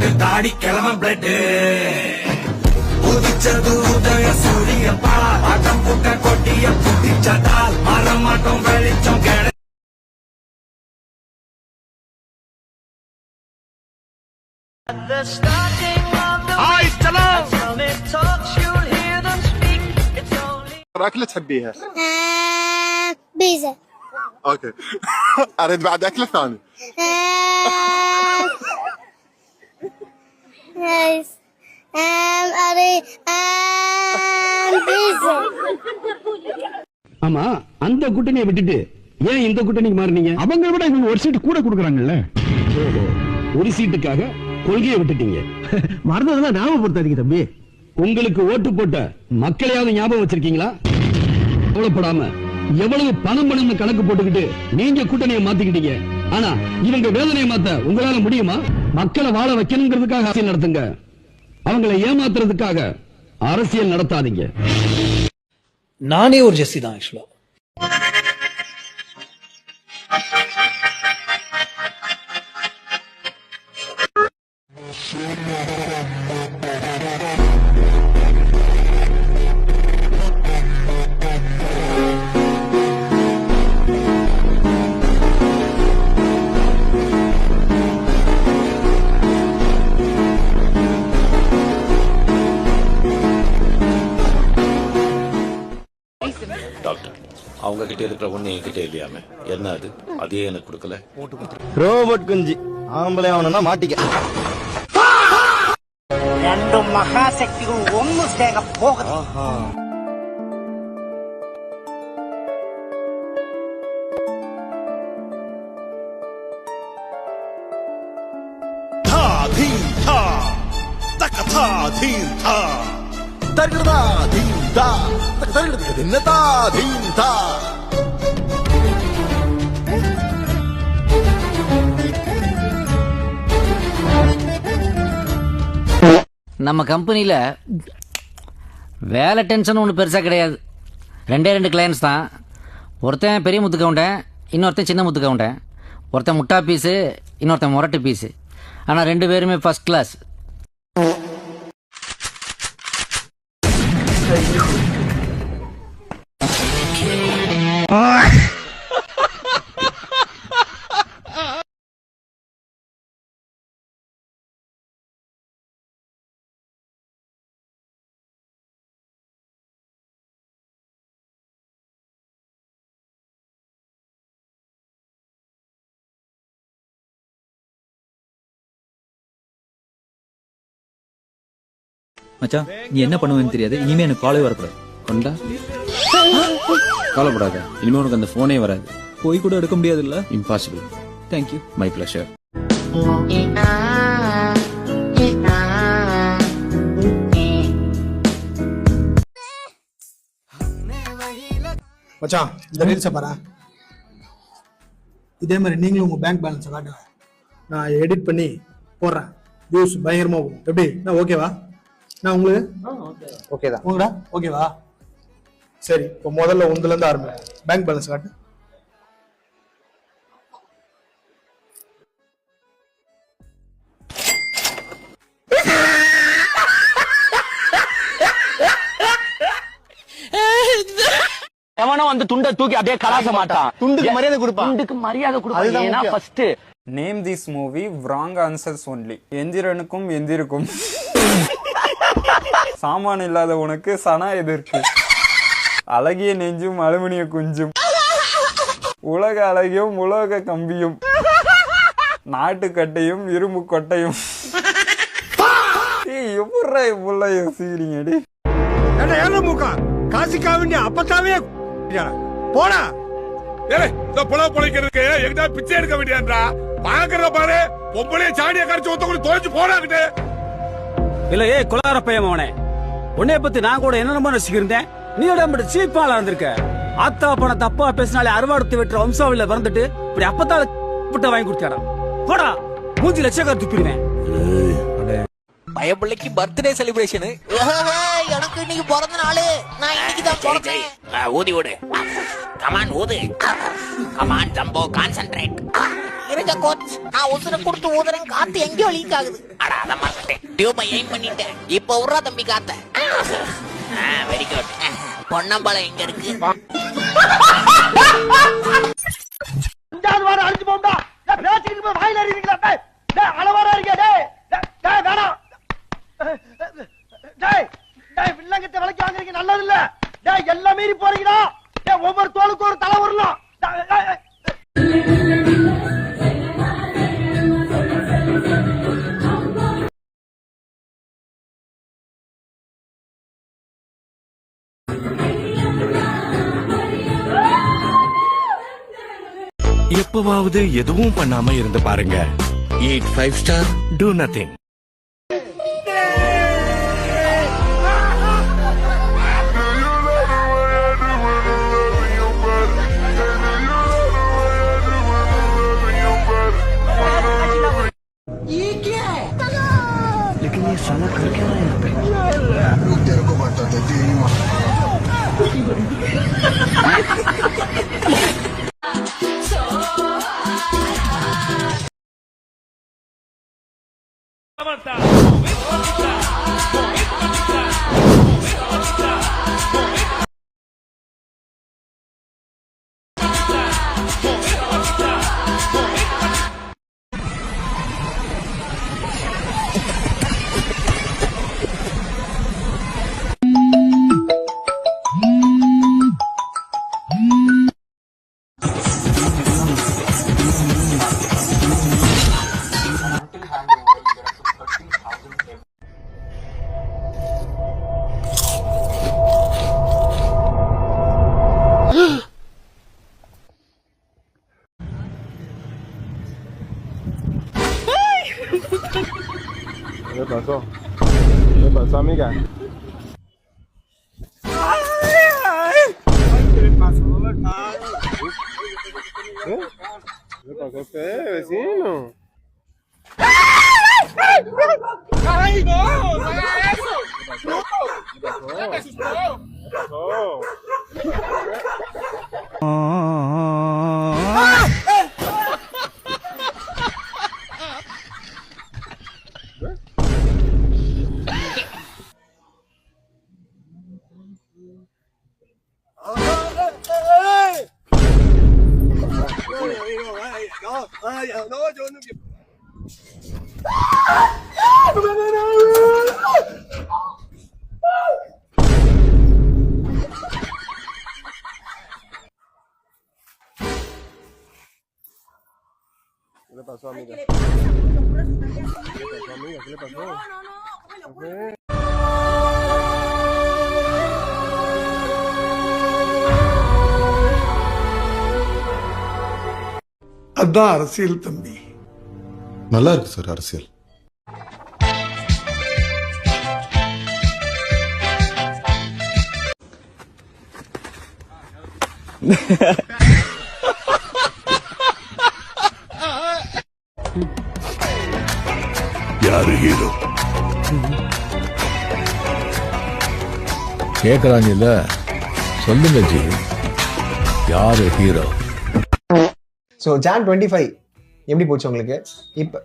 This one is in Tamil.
போட்டு தாடி கிளம்ப பிளட் உதிச்சது உதய சூரியப்பா ஆட்டம் புட்ட கொட்டிய புத்திச்சதால் மரமாட்டம் வெளிச்சம் கிடை أكلة تحبيها؟ بيتزا. أوكي. أريد بعد أكلة ثانية. أريد بيتزا. ஆமா அந்த கூட்டணியை விட்டுட்டு ஏன் இந்த கூட்டணிக்கு மாறினீங்க? அவங்க விட இவங்க ஒரு சீட்டு கூட கொடுக்குறாங்கல்ல. ஓஹோ, ஒரு சீட்டுக்காக கொள்கையை விட்டுட்டீங்க. மறந்ததெல்லாம் ஞாபகப்படுத்தாதீங்க தம்பி. உங்களுக்கு ஓட்டு போட்ட மக்களையாவது ஞாபகம் வச்சிருக்கீங்களா? கவலைப்படாம எவ்வளவு பணம் கணக்கு போட்டுக்கிட்டு நீங்க கூட்டணியை மாத்திக்கிட்டீங்க. ஆனா இவங்க வேதனையை மாத்த உங்களால முடியுமா? மக்களை வாழ வைக்கணுங்கிறதுக்காக அரசியல் நடத்துங்க, அவங்களை ஏமாத்துறதுக்காக அரசியல் நடத்தாதீங்க. நானே ஒரு ஜெஸ்ஸி தான் ஆக்சுவலா. டாக்டர், அவங்க கிட்ட இருக்கிற ஒண்ணு என்கிட்ட இல்லையாமே, என்ன அது? அதே எனக்கு கொடுக்கல. ரோபோட் குஞ்சு ஆம்பளை அவனா மாட்டிக்க. ரெண்டு மகாசக்திகள் ஒன்னு சேர போகுது. நம்ம கம்பெனியில வேலை டென்ஷன் ஒன்றும் பெருசாக கிடையாது. ரெண்டு கிளையன்ஸ் தான். ஒருத்தன் பெரிய முத்து கவுண்டன், இன்னொருத்தன் சின்ன முத்து கவுண்டன். ஒருத்தன் முட்டா பீஸு, இன்னொருத்தன் முரட்டு பீஸு. ஆனால் 2 பேருமே ஃபர்ஸ்ட் கிளாஸ். மச்சான், நீ என்ன பண்ணுவேன்னு தெரியாது. இனிமே எனக்கு காலே வரக்கூடாது. கொண்டா கவலைப்படாத, இனிமே உனக்கு அந்த போனே வராது. போய் கூட எடுக்க முடியாது இல்ல? இம்பாசிபிள். தேங்க்யூ. My pleasure. மச்சான், இந்த ரீல்ஸை பாரு. இதே மாதிரி நீங்களும் உங்க பேங்க் பேலன்ஸை காட்டுங்க. நான் எடிட் பண்ணி போடுறேன். வியூஸ் பயங்கரமா போகும். எப்படி? நான் ஓகேவா? நான் உங்களுக்கு ஓகே தான். உங்களா ஓகேவா? சரி, இப்போ முதல்ல உந்துல இருந்து ஆரம்பி. பேங்க் பேலன்ஸ் காட்டு. எவனோ வந்து துண்டை தூக்கி அப்படியே கலாச மாட்டான். துண்டுக்கு மரியாதை கொடுப்பான். துண்டுக்கு மரியாதை கொடுப்பான். ஏன்னா first name this movie wrong answers only. எந்திரனுக்கும் எந்திருக்கும் சாமான் இல்லாத உனக்கு சனா எதிர்க்கு. அழகிய நெஞ்சும் அலுமினிய குஞ்சும், உலக அழகியும் உலக கம்பியும், நாட்டுக்கட்டையும் இரும்பு கொட்டையும். எப்படா இவ்வளோ யோசிக்கிறீங்கடி? காசிக்கா வேண்டிய அப்பத்தாவே போடா. பொழைக்கிறதுக்கு எங்கிட்ட பிச்சை எடுக்க வேண்டியன்றா பாக்குற பாரு. பொம்பளைய சாணிய கரைச்சு ஒத்த கூட தோச்சு போடாக்கிட்டு இல்ல. ஏ குலார பையன் அவனே, உன்னைய பத்தி நான் கூட என்னென்னமோ ரசிக்கிறேன். நீ உடம்பு சீப்பாளா இருந்திருக்க. ஆத்தா பணம் தப்பா பேசினாலே அறுவாடுத்து வெட்டுற வம்சாவில பிறந்துட்டு இப்படி அப்பத்தால வாங்கி கொடுத்தாடா. போடா, மூஞ்சி லட்சக்கார துப்பிடுவேன். பயப்பிள்ளைக்கு பர்த்டே செலிப்ரேஷன். எனக்கு இன்னைக்கு பிறந்த நாளு. நான் இன்னைக்கு தான் பிறந்தேன். ஊதி ஓடு. கமான் ஊது. Come on jumbo concentrate. இருங்க கோச், நான் உசுர கொடுத்து ஊதுறேன், காத்து எங்கேயோ லீக் ஆகுது. அட அத மாட்டேன், டியூபை எய்ம் பண்ணிட்டேன். இப்ப உர்றா தம்பி காத்த. Very good. பொன்னம்பாலம் எங்க இருக்கு? 5வது வாரம் அடிச்சு போண்டா. பேசிட்டு போய் வாயில அறிவீங்களா? டேய் அளவாரா இருக்கே. டேய் வேணாம். டேய் வில்லங்கத்தை விலைக்கு வாங்குறீங்க, நல்லது இல்ல. டேய் எல்லாம் மீறி போறீங்கடா. டேய் ஒவ்வொரு தோளுக்கு ஒரு தலை வரணும். எப்பவாவது எதுவும் பண்ணாம இருந்து பாருங்க. Eat 5 star, do nothing. लेकिन ये साला कर क्या रहा है यहाँ पे? तेरे को बताते तेरी माँ। ¿Qué pasó, amiga? ¿Qué pasó usted, vecino? ¡Ay, no! ¡No haga eso! ¡No! ¿Qué pasó? ¿Qué le pasó, amiga? ¿Qué le pasó, amiga? ¿Qué le pasó? No. அதான் அரசியல் தம்பி. நல்லா இருக்கு சார் அரசியல். யாரு ஹீரோ கேக்குறாங்க இல்ல, சொல்லுங்க ஜி, யாரு ஹீரோ? ஸோ Jan 25 எப்படி போச்சு உங்களுக்கு? இப்போ